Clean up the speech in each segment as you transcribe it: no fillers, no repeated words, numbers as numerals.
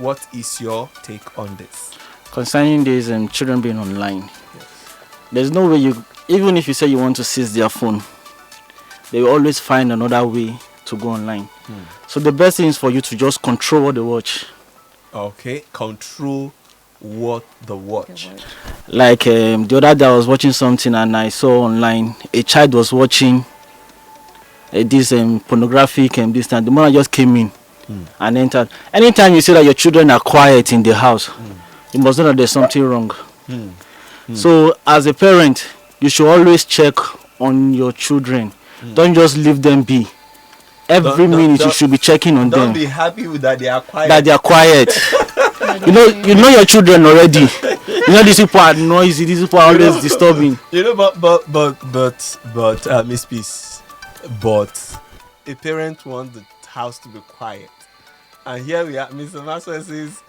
what is your take on this? Concerning these children being online, Yes. there's no way even if you say you want to seize their phone, they will always find another way to go online. So the best thing is for you to just control what they watch. Okay, control what the watch. Like the other day I was watching something and I saw online a child was watching this pornographic and this and the mother just came in and entered. Anytime you see that your children are quiet in the house, you must know that there's something wrong. So as a parent, you should always check on your children. Don't just leave them be. Every minute you should be checking on them. Don't be happy with that they are quiet. That they are quiet. you know your children already. You know these people are noisy. These people are always disturbing. You know, but Miss Peace, but a parent wants the house to be quiet, and here we are. Mr. Maxwell says,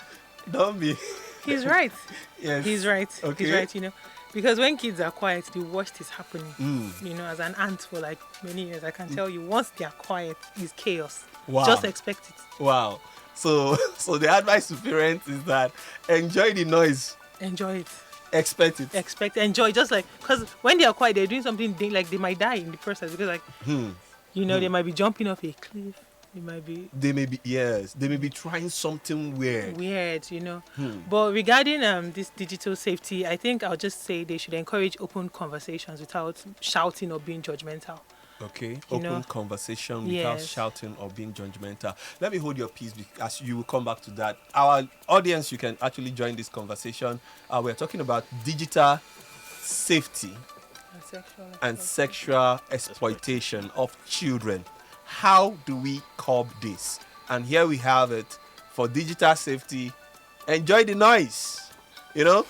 "Don't be." He's right. Yes, He's right. Okay. He's right. You know, because when kids are quiet, the worst is happening. You know, as an aunt for like many years, I can tell you, once they are quiet, it's chaos. Wow. Just expect it. Wow. So the advice to parents is that enjoy the noise. Enjoy it. Expect it. Enjoy. Just like, because when they are quiet, they're doing something like they might die in the process because like, you know, they might be jumping off a cliff. They may be trying something weird, you know. But regarding this digital safety, I think I'll just say they should encourage open conversations without shouting or being judgmental. Okay, open conversation without shouting or being judgmental. Let me hold your peace as you will come back to that. Our audience, you can actually join this conversation. We're talking about digital safety and sexual exploitation of children. How do we curb this? And here we have it for digital safety. Enjoy the noise. You know,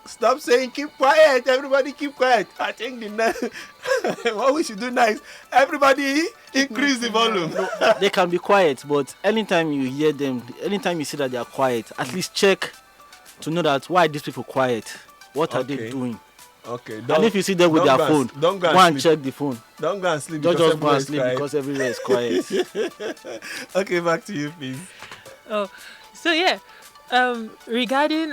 stop saying keep quiet. Everybody keep quiet. I think what we should do next, everybody increase the volume. They can be quiet, but anytime you hear them, anytime you see that they are quiet, at least check to know that why these people quiet. What are they doing? Okay. And if you see them with their phone, don't go and check the phone. Don't go and sleep. Don't just go and sleep because everywhere is quiet. Okay, back to you, please. Oh, so yeah, regarding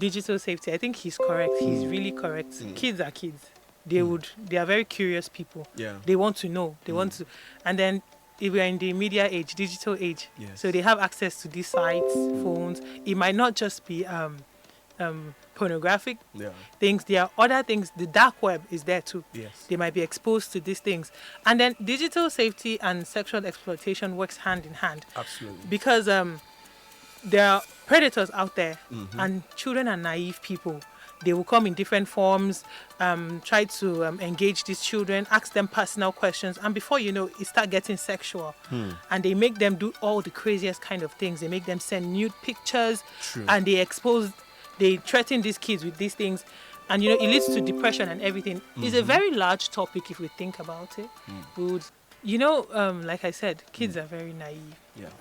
digital safety, I think he's correct. He's really correct. Kids are kids. They are very curious people. Yeah. They want to know. They want to, and then if we are in the media age, digital age, so they have access to these sites, phones. It might not just be pornographic things. There are other things. The dark web is there too. Yes. They might be exposed to these things. And then digital safety and sexual exploitation works hand in hand. Absolutely. Because there are predators out there and children are naive people. They will come in different forms, try to engage these children, ask them personal questions, and before you know, it start getting sexual. And they make them do all the craziest kind of things. They make them send nude pictures. True. And they threaten these kids with these things, and you know it leads to depression and everything. It's a very large topic if we think about it. Like I said, kids are very naive,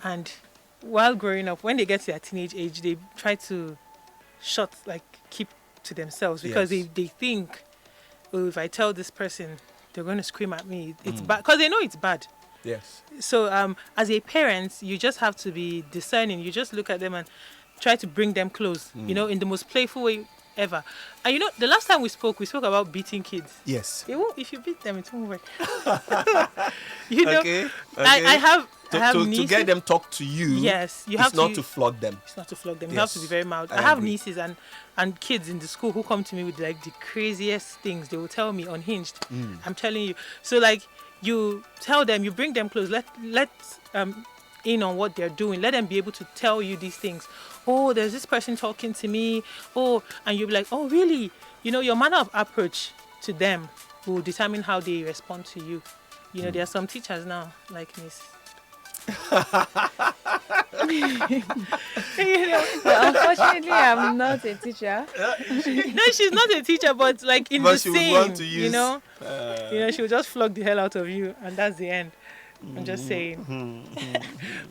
and while growing up, when they get to their teenage age, they try to keep to themselves because they think, oh, if I tell this person, they're going to scream at me. It's bad because they know it's bad. Yes. So as a parent, you just have to be discerning. You just look at them and try to bring them close, you know, in the most playful way ever. And you know, the last time we spoke about beating kids. Yes. If you beat them, it won't work. You know, okay. I have nieces. To get them talk to you. Yes, you have it's not to flog them. It's not to flog them. You have to be very mild. I have nieces and kids in the school who come to me with like the craziest things. They will tell me unhinged. I'm telling you. So like you tell them, you bring them close. Let in on what they're doing. Let them be able to tell you these things. Oh, there's this person talking to me. Oh, and you'll be like, oh, really? You know, your manner of approach to them will determine how they respond to you. You know, there are some teachers now, like Miss. Unfortunately, I'm not a teacher. No, she's not a teacher, but like in the same, you know, she'll just flog the hell out of you, and that's the end. I'm just saying.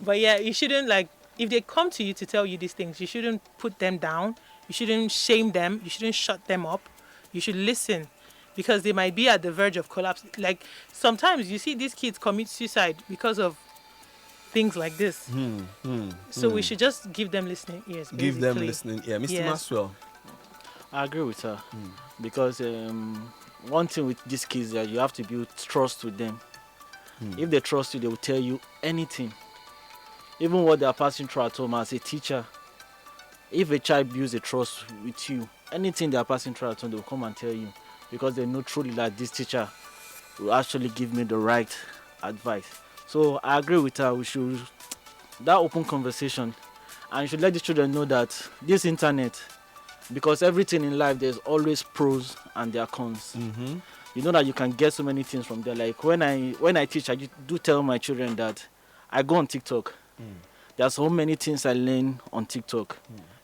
But yeah, you shouldn't if they come to you to tell you these things, you shouldn't put them down. You shouldn't shame them. You shouldn't shut them up. You should listen because they might be at the verge of collapse. Like sometimes you see these kids commit suicide because of things like this. So we should just give them listening ears. Give them basically. listening ear. Mr. Yes. Maxwell. I agree with her because one thing with these kids is that you have to build trust with them. If they trust you, they will tell you anything, even what they are passing through at home. As a teacher, if a child builds a trust with you, anything they are passing through at home, they will come and tell you because they know truly that this teacher will actually give me the right advice. So I agree with her. We should that open conversation, and you should let the children know that this internet, because everything in life there's always pros and there are cons. You know that you can get so many things from there. Like when I teach, I do tell my children that I go on TikTok. There are so many things I learn on TikTok.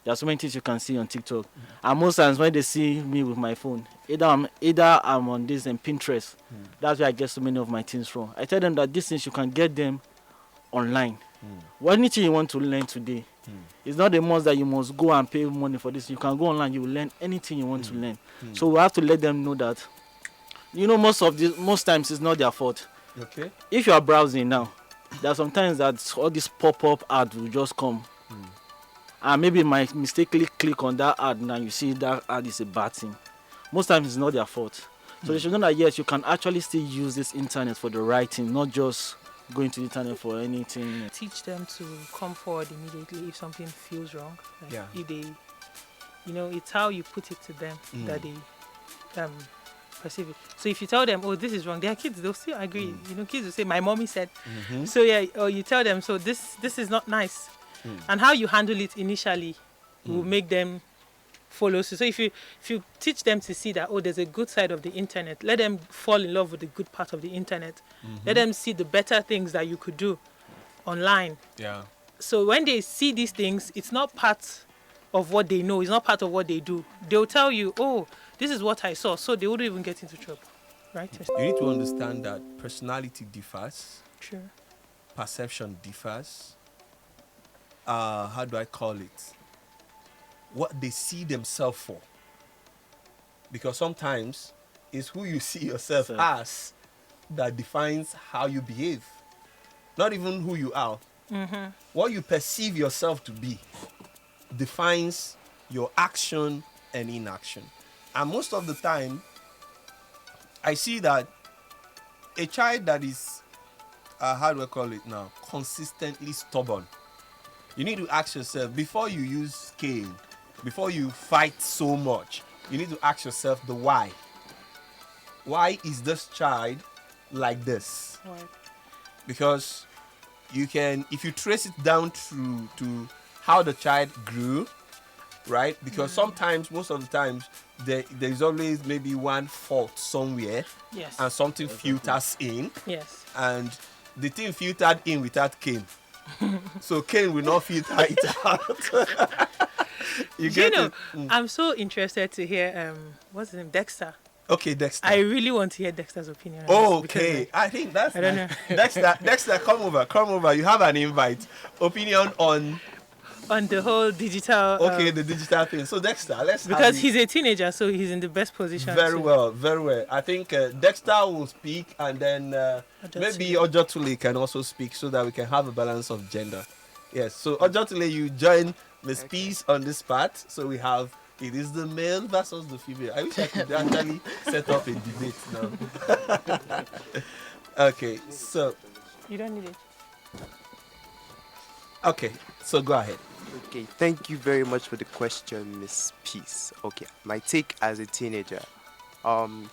There are so many things you can see on TikTok. And most times when they see me with my phone, either I'm on this and Pinterest. That's where I get so many of my things from. I tell them that these things you can get them online. Anything you want to learn today, it's not the most that you must go and pay money for this. You can go online, you will learn anything you want to learn. So we have to let them know that, most times it's not their fault. Okay. If you are browsing now, there are sometimes that all this pop-up ad will just come. And maybe might mistakenly click on that ad and you see that ad is a bad thing. Most times it's not their fault. So they should know that yes, you can actually still use this internet for the right thing, not just going to the internet for anything. Teach them to come forward immediately if something feels wrong. Like if they, it's how you put it to them that they perceive it. So if you tell them, oh, this is wrong, they are kids, they'll still agree. Kids will say, my mommy said. So or you tell them, so this is not nice. And how you handle it initially will make them follow. So if you teach them to see that, oh, there's a good side of the internet, let them fall in love with the good part of the internet. Let them see the better things that you could do online. Yeah. So when they see these things, it's not part of what they know. It's not part of what they do. They'll tell you, oh, this is what I saw. So they wouldn't even get into trouble. Right? You need to understand that personality differs. Sure. Perception differs. How do I call it? What they see themselves for. Because sometimes it's who you see yourself as that defines how you behave. Not even who you are. What you perceive yourself to be defines your action and inaction. And most of the time, I see that a child that is, how do I call it now, consistently stubborn, you need to ask yourself, before you use cane, before you fight so much, you need to ask yourself the why. Why is this child like this? Right. Because you can, if you trace it down to how the child grew, right? Because sometimes, most of the times, there's always maybe one fault somewhere. Yes. And something filters in. Yes. And the thing filtered in without cane. So cane will not filter it out. I'm so interested to hear what's his name, Dexter. Okay, Dexter. I really want to hear Dexter's opinion. Oh, okay. I think that's I don't know. Dexter, come over. You have an invite. Opinion on the whole digital. Okay, the digital thing. So Dexter, because he's a teenager, so he's in the best position. Very well. I think Dexter will speak, and then maybe Ojotule can also speak, so that we can have a balance of gender. Yes. So Ojotule, you join Miss Peace on this part. So we have. It is the male versus the female. I wish I could actually set up a debate now. Okay, so. You don't need it. Okay, so go ahead. Okay, thank you very much for the question, Miss Peace. Okay, my take as a teenager.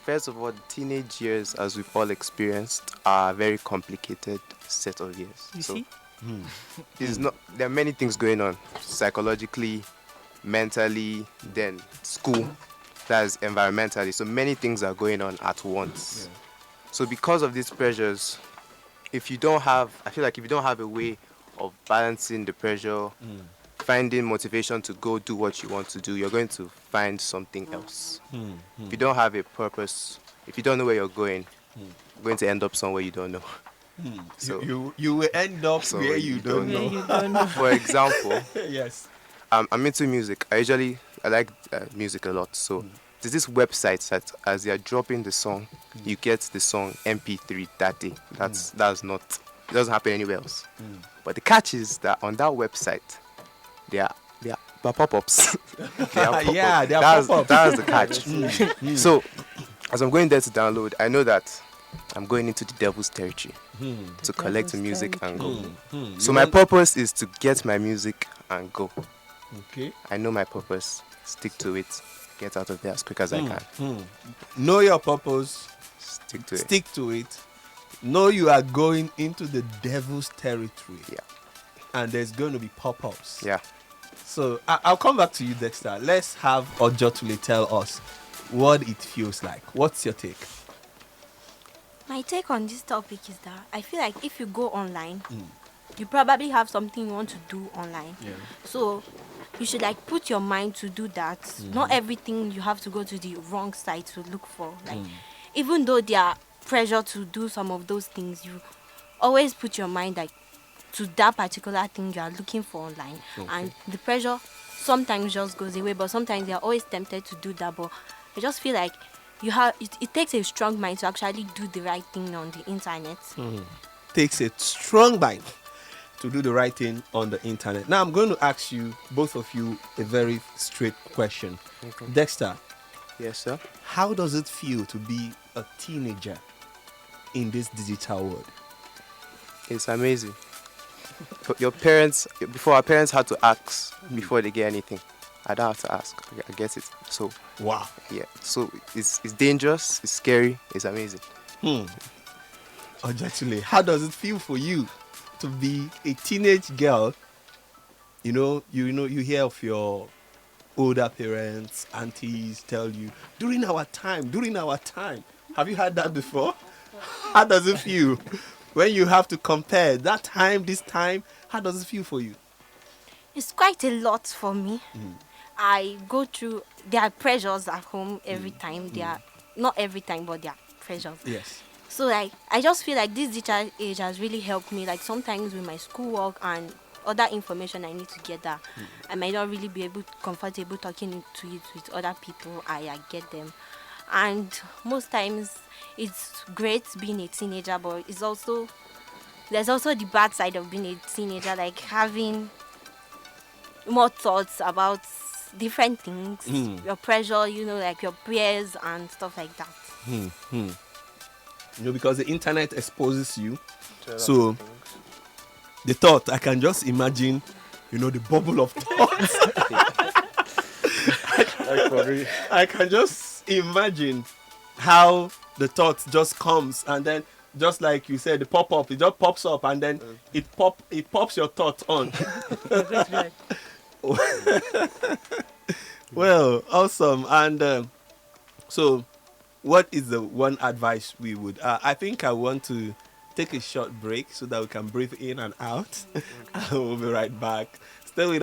First of all, teenage years, as we've all experienced, are a very complicated set of years. You see? It's not. There are many things going on psychologically, mentally, then school, that's environmentally. So many things are going on at once. Yeah. So because of these pressures, I feel like if you don't have a way of balancing the pressure, finding motivation to go do what you want to do, you're going to find something else. If you don't have a purpose, if you don't know where you're going, you're going to end up somewhere you don't know. So you will end up where you don't know. For example, yes. I'm into music. I like music a lot. So there's this website that as they are dropping the song, you get the song MP3 that day. That's not It doesn't happen anywhere else. But the catch is that on that website, there are pop-ups. Yeah, they are pop-ups. That's the catch. So, as I'm going there to download, I know that I'm going into the devil's territory to collect the music and go. So my purpose is to get my music and go. Okay. I know my purpose. Stick to it. Get out of there as quick as I can. Know your purpose. Stick to it. Stick to it. Know you are going into the devil's territory. Yeah. And there's going to be pop-ups. Yeah. So I'll come back to you, Dexter. Let's have Ojotule tell us what it feels like. What's your take? My take on this topic is that I feel like if you go online, you probably have something you want to do online. Yeah. So you should like put your mind to do that. Not everything you have to go to the wrong site to look for. Like even though there are pressure to do some of those things, you always put your mind like to that particular thing you are looking for online. Okay. And the pressure sometimes just goes away, but sometimes you're always tempted to do that. But I just feel like it takes a strong mind to actually do the right thing on the internet. Takes a strong mind to do the right thing on the internet. Now I'm going to ask you, both of you, a very straight question. Okay. Dexter, Yes, sir. how does it feel to be a teenager in this digital world? It's amazing. Your parents, before our parents had to ask before they get anything. I don't have to ask. I get it. So, Wow. yeah. So, it's dangerous, it's scary, it's amazing. Ojotule, how does it feel for you to be a teenage girl? You hear of your older parents, aunties tell you, during our time. Have you heard that before? How does it feel when you have to compare that time, this time? How does it feel for you? It's quite a lot for me. I go through, there are pressures at home every time. They are not every time, but there are pressures. Yes. So like I just feel like this digital age has really helped me. Like sometimes with my schoolwork and other information I need to get that I might not really be comfortable talking to it with other people. I get them. And most times it's great being a teenager, but there's also the bad side of being a teenager, like having more thoughts about different things, your pressure, like your peers and stuff like that. Because the internet exposes you. So the thought, I can just imagine, the bubble of thoughts. I can just imagine how the thought just comes, and then just like you said, the pop-up, it just pops up, and then it pops your thought on. Well, awesome. And so what is the one advice we would I think I want to take a short break so that we can breathe in and out. We'll be right back. Stay with